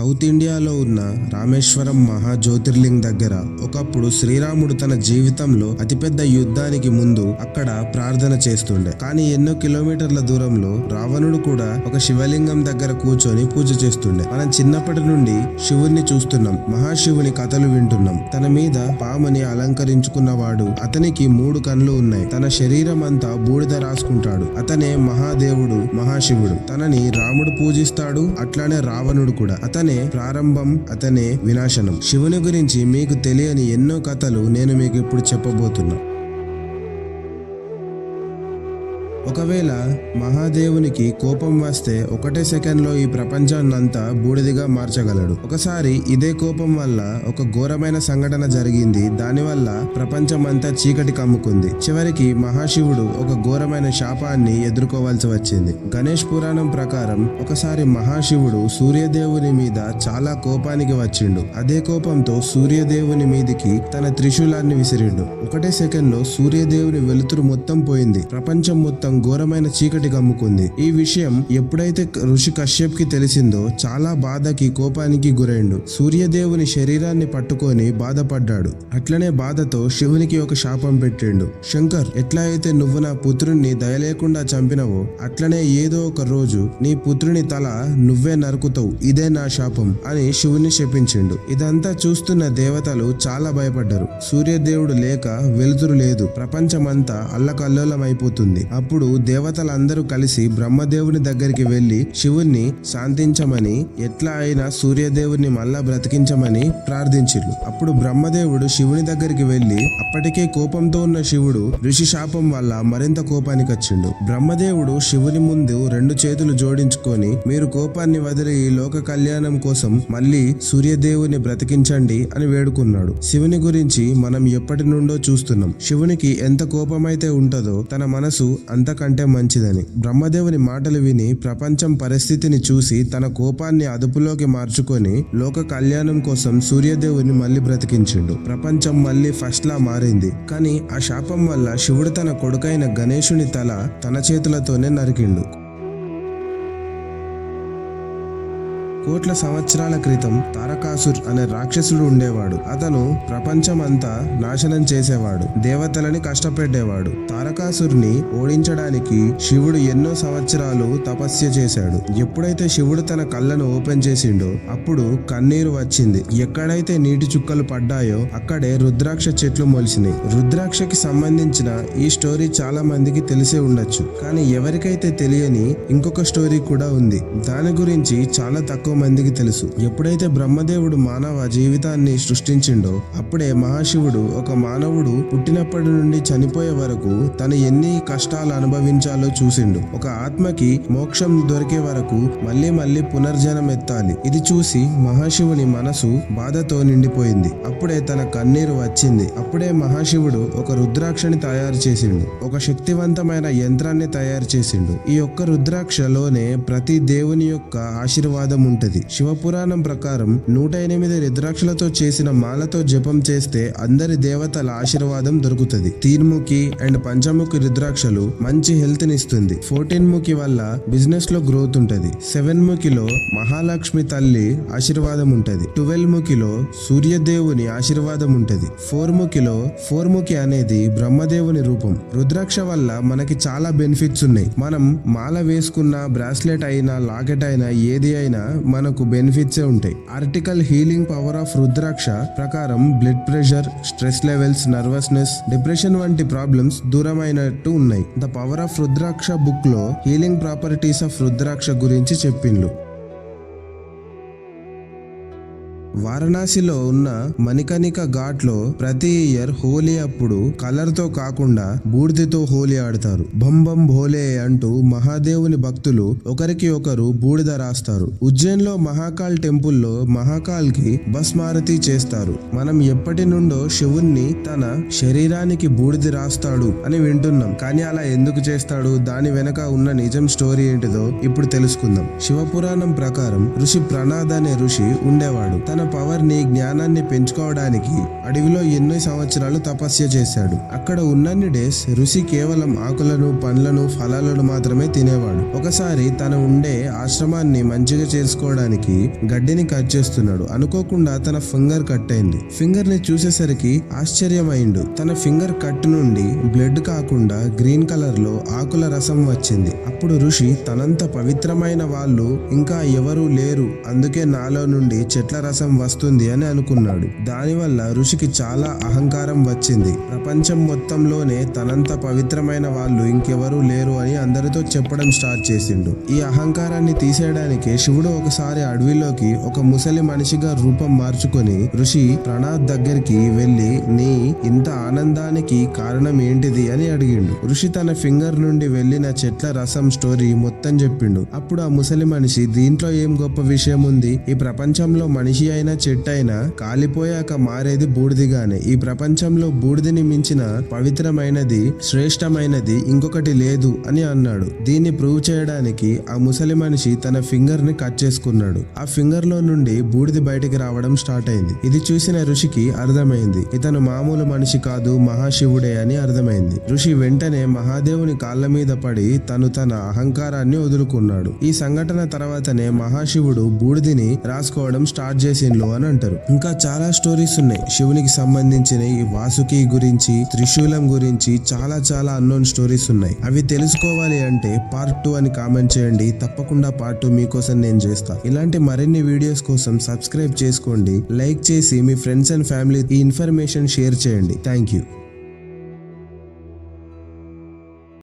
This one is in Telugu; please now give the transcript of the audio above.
సౌత్ ఇండియాలో ఉన్న రామేశ్వరం మహా జ్యోతిర్లింగ్ దగ్గర ఒకప్పుడు శ్రీరాముడు తన జీవితంలో అతిపెద్ద యుద్ధానికి ముందు అక్కడ ప్రార్థన చేస్తుండే. కానీ ఎన్నో కిలోమీటర్ల దూరంలో రావణుడు కూడా ఒక శివలింగం దగ్గర కూర్చొని పూజ చేస్తుండే. మనం చిన్నప్పటి నుండి శివుణ్ణి చూస్తున్నాం, మహాశివుని కథలు వింటున్నాం. తన మీద పాముని అలంకరించుకున్నవాడు, అతనికి 3 కళ్ళు ఉన్నాయి, తన శరీరం అంతా బూడిద రాసుకుంటాడు. అతనే మహాదేవుడు, మహాశివుడు. తనని రాముడు పూజిస్తాడు, అట్లానే రావణుడు కూడా. అతనే ప్రారంభం, అతనే వినాశనం. శివుని గురించి మీకు తెలియని ఎన్నో కథలు నేను మీకు ఇప్పుడు చెప్పబోతున్నా. ఒకవేళ మహాదేవునికి కోపం వస్తే ఒకటే సెకండ్లో ఈ ప్రపంచాన్నంతా బూడిదిగా మార్చగలడు. ఒకసారి ఇదే కోపం వల్ల ఒక ఘోరమైన సంఘటన జరిగింది. దానివల్ల ప్రపంచం అంతా చీకటి కమ్ముకుంది. చివరికి మహాశివుడు ఒక ఘోరమైన శాపాన్ని ఎదుర్కోవాల్సి వచ్చింది. గణేష్ పురాణం ప్రకారం ఒకసారి మహాశివుడు సూర్యదేవుని మీద చాలా కోపానికి వచ్చిండు. అదే కోపంతో సూర్యదేవుని మీదికి తన త్రిశూలాన్ని విసిరిండు. ఒకటే సెకండ్లో సూర్యదేవుని వెలుతురు మొత్తం పోయింది. ప్రపంచం మొత్తం ఘోరమైన చీకటి కమ్ముకుంది. ఈ విషయం ఎప్పుడైతే ఋషి కశ్యప్ కి తెలిసిందో చాలా బాధకి, కోపానికి గురైండు. సూర్యదేవుని శరీరాన్ని పట్టుకొని బాధపడ్డాడు. అట్లనే బాధతో శివునికి ఒక శాపం పెట్టిండు. శంకర్, ఎట్లా అయితే నువ్వు నా పుత్రుణ్ణి దయలేకుండా చంపినవో అట్లనే ఏదో ఒక రోజు నీ పుత్రుని తల నువ్వే నరుకుతావు, ఇదే నా శాపం అని శివుని శపించిండు. ఇదంతా చూస్తున్న దేవతలు చాలా భయపడ్డారు. సూర్యదేవుడు లేక వెలుతురు లేదు, ప్రపంచమంతా అల్లకల్లోలం అయిపోతుంది. అప్పుడు దేవతలందరూ కలిసి బ్రహ్మదేవుని దగ్గరికి వెళ్లి శివుణ్ణి శాంతించమని, ఎట్లా అయినా సూర్యదేవుని మళ్ళా బ్రతికించమని ప్రార్థించిర్రు. అప్పుడు బ్రహ్మదేవుడు శివుని దగ్గరికి వెళ్లి, అప్పటికే కోపంతో ఉన్న శివుడు ఋషి శాపం వల్ల మరింత కోపానికి వచ్చిండు. బ్రహ్మదేవుడు శివుని ముందు 2 చేతులు జోడించుకొని, మీరు కోపాన్ని వదిలి ఈ లోక కళ్యాణం కోసం మళ్ళీ సూర్యదేవుని బ్రతికించండి అని వేడుకున్నాడు. శివుని గురించి మనం ఎప్పటి నుండో చూస్తున్నాం. శివునికి ఎంత కోపమైతే ఉంటుందో తన మనసు అంతకంటే మంచిదని. బ్రహ్మదేవుని మాటలు విని ప్రపంచం పరిస్థితిని చూసి తన కోపాన్ని అదుపులోకి మార్చుకొని లోక కళ్యాణం కోసం సూర్యదేవుని మళ్ళీ బ్రతికించిండు. ప్రపంచం మళ్ళీ ఫస్ట్ లా మారింది. కానీ ఆ శాపం వల్ల శివుడు తన కొడుకైన గణేశుని తల తన చేతులతోనే నరికిండు. కోట్ల సంవత్సరాల క్రితం తారకాసుర్ అనే రాక్షసుడు ఉండేవాడు. అతను ప్రపంచం అంతా నాశనం చేసేవాడు, దేవతలని కష్టపెట్టేవాడు. తారకాసుర్ని ఓడించడానికి శివుడు ఎన్నో సంవత్సరాలు తపస్య చేశాడు. ఎప్పుడైతే శివుడు తన కళ్ళను ఓపెన్ చేసిండో అప్పుడు కన్నీరు వచ్చింది. ఎక్కడైతే నీటి చుక్కలు పడ్డాయో అక్కడే రుద్రాక్ష చెట్లు మొలిసినాయి. రుద్రాక్షకి సంబంధించిన ఈ స్టోరీ చాలా మందికి తెలిసే ఉండొచ్చు. కానీ ఎవరికైతే తెలియని ఇంకొక స్టోరీ కూడా ఉంది. దాని గురించి చాలా తక్కువ మందికి తెలుసు. ఎప్పుడైతే బ్రహ్మదేవుడు మానవ జీవితాన్ని సృష్టించిండో అప్పుడే మహాశివుడు ఒక మానవుడు పుట్టినప్పటి నుండి చనిపోయే వరకు తను ఎన్ని కష్టాలు అనుభవించాలో చూసిండు. ఒక ఆత్మకి మోక్షం దొరికే వరకు మళ్ళీ మళ్ళీ పునర్జనం ఎత్తాలి. ఇది చూసి మహాశివుని మనసు బాధతో నిండిపోయింది. అప్పుడే తన కన్నీరు వచ్చింది. అప్పుడే మహాశివుడు ఒక రుద్రాక్షని తయారు చేసిండు. ఒక శక్తివంతమైన యంత్రాన్ని తయారు చేసిండు. ఈ ఒక్క రుద్రాక్షలోనే ప్రతి దేవుని యొక్క ఆశీర్వాదం ఉంటది. శివపురాణం ప్రకారం 108 రుద్రాక్షలతో చేసిన మాలతో జపం చేస్తే అందరి దేవతల ఆశీర్వాదం దొరుకుతుంది. 3 ముఖి అండ్ పంచముఖి రుద్రాక్షలు మంచి హెల్త్ ని ఇస్తుంది. 14 ముఖి వల్ల బిజినెస్ లో గ్రోత్ ఉంటది. 7 ముఖిలో మహాలక్ష్మి తల్లి ఆశీర్వాదం ఉంటది. 12 ముఖిలో సూర్యదేవుని ఆశీర్వాదం ఉంటది. 4 ముఖిలో 4 ముఖి అనేది బ్రహ్మదేవుని రూపం. రుద్రాక్ష వల్ల మనకి చాలా బెనిఫిట్స్ ఉన్నాయి. మనం మాల వేసుకున్న, బ్రాస్లెట్ అయినా, లాకెట్ అయినా, ఏది అయినా మనకు బెనిఫిట్సే ఉంటాయి. ఆర్టికల్ హీలింగ్ పవర్ ఆఫ్ రుద్రాక్ష ప్రకారం blood pressure, stress levels, nervousness, depression వంటి ప్రాబ్లమ్స్ దూరమైనట్టు ఉన్నాయి. The power of rudraksha book లో హీలింగ్ ప్రాపర్టీస్ ఆఫ్ రుద్రాక్ష గురించి చెప్పిండ్రు. వారణాసిలో ఉన్న మణికర్ణిక ఘాట్ లో ప్రతి ఇయర్ హోలీ అప్పుడు కలర్ తో కాకుండా బూడిదతో హోలీ ఆడతారు. బం బం భోలే అంటూ మహాదేవుని భక్తులు ఒకరికి ఒకరు బూడిద రాస్తారు. ఉజ్జయిన్ లో మహాకాల్ టెంపుల్లో మహాకాల్ కి భస్మారతి చేస్తారు. మనం ఎప్పటి నుండో శివుణ్ణి తన శరీరానికి బూడిద రాస్తాడు అని వింటున్నాం. కానీ అలా ఎందుకు చేస్తాడు, దాని వెనక ఉన్న నిజం స్టోరీ ఏంటిదో ఇప్పుడు తెలుసుకుందాం. శివపురాణం ప్రకారం ఋషి ప్రణాద్ అనే ఋషి ఉండేవాడు. తన తన పవర్ ని జ్ఞానాన్ని పెంచుకోవడానికి అడవిలో ఎన్నో సంవత్సరాలు తపస్య చేశాడు. అక్కడ ఉన్నన్ని డేస్ ఋషి కేవలం ఆకులను, పండ్లను, ఫలాలను మాత్రమే తినేవాడు. ఒకసారి తన ఉండే ఆశ్రమాన్ని మంచిగా చేసుకోవడానికి గడ్డిని కట్ చేస్తున్నాడు. అనుకోకుండా తన ఫింగర్ కట్ అయింది. ఫింగర్ ని చూసేసరికి ఆశ్చర్యమైండు. తన ఫింగర్ కట్ నుండి బ్లడ్ కాకుండా గ్రీన్ కలర్ లో ఆకుల రసం వచ్చింది. అప్పుడు ఋషి తనంత పవిత్రమైన వాళ్ళు ఇంకా ఎవరూ లేరు, అందుకే నాలో నుండి చెట్ల రసం వస్తుంది అని అనుకున్నాడు. దానివల్ల ఋషికి చాలా అహంకారం వచ్చింది. ప్రపంచం మొత్తంలోనే తనంత పవిత్రమైన వాళ్ళు ఇంకెవరూ లేరు అని అందరితో చెప్పడం స్టార్ట్ చేసిండు. ఈ అహంకారాన్ని తీసేయడానికి శివుడు ఒకసారి అడవిలోకి ఒక ముసలి మనిషిగా రూపం మార్చుకొని ఋషి ప్రణాద్ దగ్గరికి వెళ్లి నీ ఇంత ఆనందానికి కారణం ఏంటిది అని అడిగిండు. ఋషి తన ఫింగర్ నుండి వెళ్లిన చెట్ల రసం స్టోరీ మొత్తం చెప్పిండు. అప్పుడు ఆ ముసలి మనిషి, దీంట్లో ఏం గొప్ప విషయం ఉంది? ఈ ప్రపంచంలో మనిషి అయినా చెట్టు అయినా కాలిపోయాక మారేది బూడిదిగానే. ఈ ప్రపంచంలో బూడిదని మించిన పవిత్రమైనది, శ్రేష్టమైనది ఇంకొకటి లేదు అని అన్నాడు. దీన్ని ప్రూవ్ చేయడానికి ఆ ముసలి మనిషి తన ఫింగర్ ని కట్ చేసుకున్నాడు. ఆ ఫింగర్ లో నుండి బూడిది బయటికి రావడం స్టార్ట్ అయింది. ఇది చూసిన ఋషికి అర్థమైంది, ఇతను మామూలు మనిషి కాదు, మహాశివుడే అని అర్థమైంది. ఋషి వెంటనే మహాదేవుని కాళ్ళ మీద పడి తన అహంకారాన్ని వదులుకున్నాడు. ఈ సంఘటన తర్వాతనే మహాశివుడు బూడిదిని రాసుకోవడం స్టార్ట్ చేసిండ్లు అని అంటారు. ఇంకా చాలా స్టోరీస్ ఉన్నాయి శివునికి సంబంధించినవి. వాసుకి గురించి, త్రిశూలం గురించి చాలా అన్నోన్ స్టోరీస్ ఉన్నాయి. అవి తెలుసుకోవాలి అంటే పార్ట్ 2 అని కామెంట్ చేయండి. తప్పకుండా పార్ట్ 2 మీకోసం నేను చేస్తా. ఇలాంటి మరిన్ని వీడియోస్ కోసం సబ్స్క్రైబ్ చేసుకోండి, లైక్ చేసి మీ ఫ్రెండ్స్ అండ్ ఫ్యామిలీ ఈ ఇన్ఫర్మేషన్ షేర్ చేయండి. Thank you.